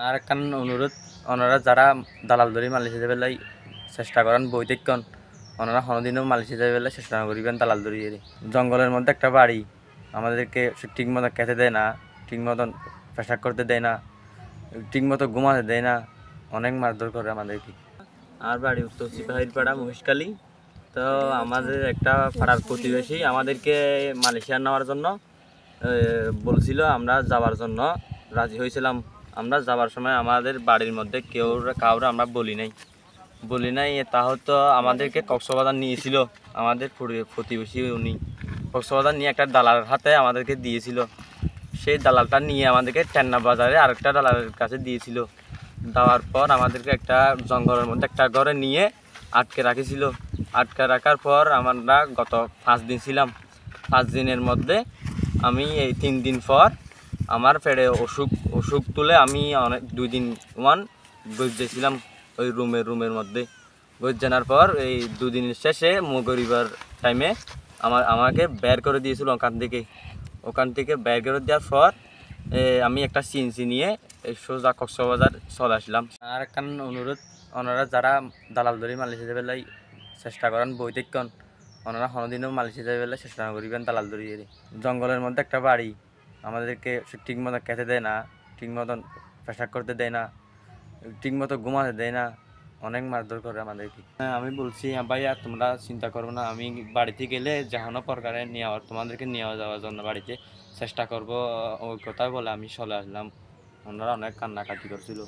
আর একখান অনুরোধ, ওনারা যারা দালাল ধরি মালয়েশিয়া যাবে লাই চেষ্টা করেন বৈঠকক্ষণ, ওনারা কোনোদিনও মালয়েশিয়া যাবে লাই চেষ্টা করিবেন দালাল ধরি। জঙ্গলের মধ্যে একটা বাড়ি, আমাদেরকে ঠিক মতো খেতে দেয় না, ঠিক মতন পেশাব করতে দেয় না, ঠিক মতো ঘুমাতে দেয় না, অনেক মারধর করে আমাদেরকে। আর বাড়ি উত্তর সিপাহীর পাড়া মহিষকালী। তো আমাদের একটা পাড়ার প্রতিবেশী আমাদেরকে মালয়েশিয়া নেওয়ার জন্য বলছিল, আমরা যাওয়ার জন্য রাজি হয়েছিলাম। আমরা যাওয়ার সময় আমাদের বাড়ির মধ্যে কাউরে আমরা বলি নাই তা হয়তো আমাদেরকে কক্সবাজার নিয়েছিল। আমাদের প্রতিবেশী উনি কক্সবাজার নিয়ে একটা দালালের হাতে আমাদেরকে দিয়েছিল। সেই দালালটা নিয়ে আমাদেরকে টেন্না বাজারে আরেকটা দালালের কাছে দিয়েছিল। দেওয়ার পর আমাদেরকে একটা জঙ্গলের মধ্যে একটা ঘরে নিয়ে আটকে রাখেছিল। আটকে রাখার পর আমরা গত 5 দিন ছিলাম। 5 দিনের মধ্যে আমি এই 3 দিন পর আমার পেটে অসুখ তুলে আমি অনেক 2 দিন গিয়েছিলাম ওই রুমের মধ্যে। জানার পর এই 2 দিনের শেষে মগরিবার টাইমে আমাকে বের করে দিয়েছিল ওখান থেকে বের করে দেওয়ার পর আমি একটা সিএনজি নিয়ে সোজা কক্সবাজার চলে আসলাম। আর একখান অনুরোধ, ওনারা যারা দালাল ধরি মালয়েশিয়া যাবে লাই চেষ্টা করেন বৈঠকক্ষণ, ওনারা কোনোদিনও মালয়েশিয়া যাবে লাই চেষ্টা করিবেন দালাল ধরি। জঙ্গলের মধ্যে একটা বাড়ি, আমাদেরকে ঠিক মতো খেতে দেয় না, ঠিক মতন পেশাব করতে দেয় না, ঠিক মতো ঘুমাতে দেয় না, অনেক মারধর করে আমাদেরকে। হ্যাঁ, আমি বলছি ভাইয়া তোমরা চিন্তা করবো না, আমি বাড়িতে গেলে যে কোনো প্রকারে তোমাদেরকে নিয়ে যাওয়ার জন্য বাড়িতে চেষ্টা করব, ওই কথা বলে আমি চলে আসলাম। ওনারা অনেক কান্নাকাটি করছিল।